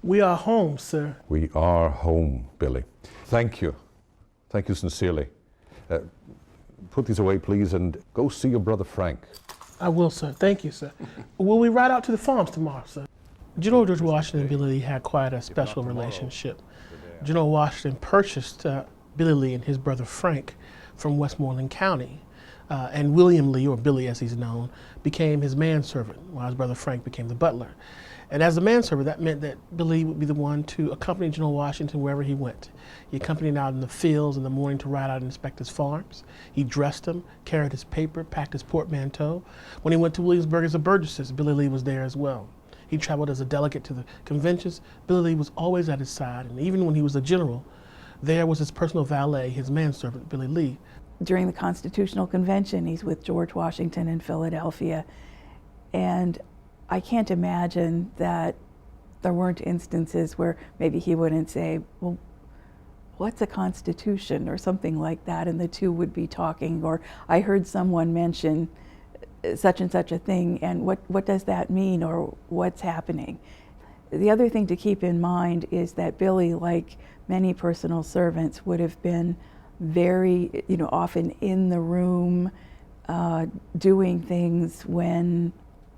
We are home, sir. We are home, Billy. Thank you. Thank you sincerely. Put these away, please, and go see your brother Frank. I will, sir. Thank you, sir. Will we ride out to the farms tomorrow, sir? General George Washington and Billy Lee had quite a special relationship. General Washington purchased Billy Lee and his brother Frank from Westmoreland County. And William Lee, or Billy as he's known, became his manservant, while his brother Frank became the butler. And as the manservant, that meant that Billy would be the one to accompany General Washington wherever he went. He accompanied him out in the fields in the morning to ride out and inspect his farms. He dressed him, carried his paper, packed his portmanteau. When he went to Williamsburg as a Burgesses, Billy Lee was there as well. He traveled as a delegate to the conventions. Billy Lee was always at his side, and even when he was a general, there was his personal valet, his manservant, Billy Lee. During the Constitutional Convention, he's with George Washington in Philadelphia, and I can't imagine that there weren't instances where maybe he wouldn't say, well, what's a constitution, or something like that, and the two would be talking, or I heard someone mention such and such a thing, and what does that mean, or what's happening? The other thing to keep in mind is that Billy, like many personal servants, would have been very, often in the room doing things when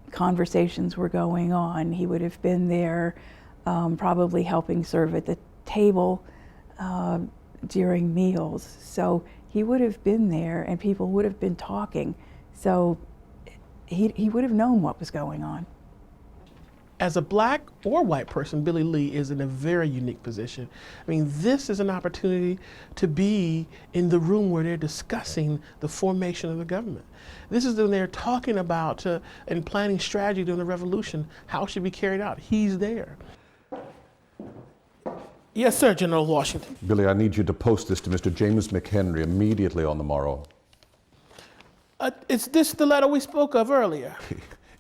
conversations were going on. He would have been there probably helping serve at the table during meals. So he would have been there and people would have been talking. So he would have known what was going on. As a black or white person, Billy Lee is in a very unique position. I mean, this is an opportunity to be in the room where they're discussing the formation of the government. This is when they're talking about and planning strategy during the revolution, how it should be carried out. He's there. Yes, sir, General Washington. Billy, I need you to post this to Mr. James McHenry immediately on the morrow. Is this the letter we spoke of earlier?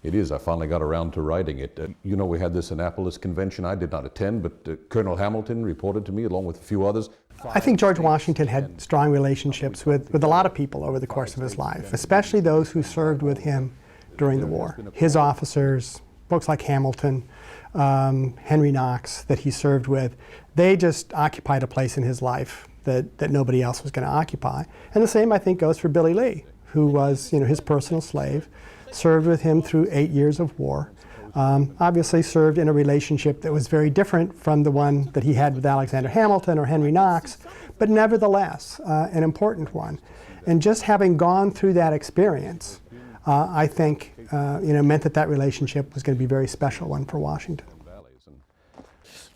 It is. I finally got around to writing it. We had this Annapolis convention. I did not attend, but Colonel Hamilton reported to me along with a few others. I think George Washington had strong relationships with a lot of people over the course of his life, especially those who served with him during the war. His officers, folks like Hamilton, Henry Knox that he served with, they just occupied a place in his life that nobody else was going to occupy. And the same, I think, goes for Billy Lee, who was his personal slave, served with him through 8 years of war. Obviously served in a relationship that was very different from the one that he had with Alexander Hamilton or Henry Knox, but nevertheless an important one. And just having gone through that experience, I think meant that relationship was going to be a very special one for Washington.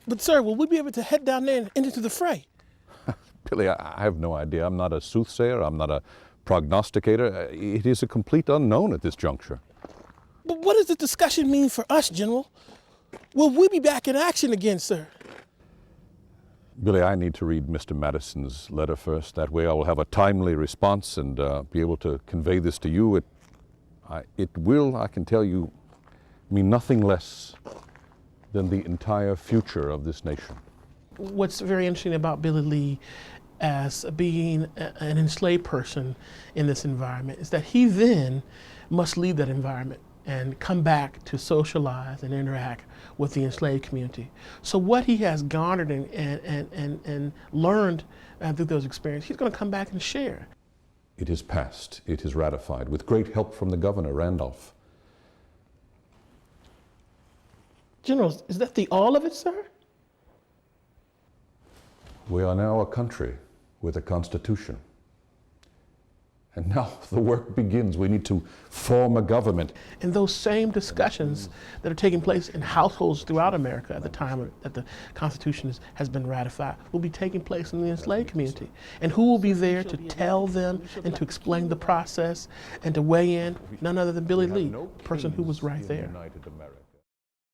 But sir, will we be able to head down there and into the fray? Billy, I have no idea. I'm not a soothsayer. I'm not a prognosticator. It is a complete unknown at this juncture. But what does the discussion mean for us, General? Will we be back in action again, sir? Billy, I need to read Mr. Madison's letter first. That way I will have a timely response and be able to convey this to you. It will, I can tell you, mean nothing less than the entire future of this nation. What's very interesting about Billy Lee as being an enslaved person in this environment is that he then must leave that environment and come back to socialize and interact with the enslaved community. So what he has garnered and learned through those experiences, he's going to come back and share. It is passed, it is ratified, with great help from the governor, Randolph. General, is that the all of it, sir? We are now a country with a constitution. And now the work begins. We need to form a government. And those same discussions that are taking place in households throughout America at the time that the Constitution has been ratified will be taking place in the enslaved community. And who will be there to tell them and to explain the process and to weigh in? None other than Billy Lee, the person who was right there.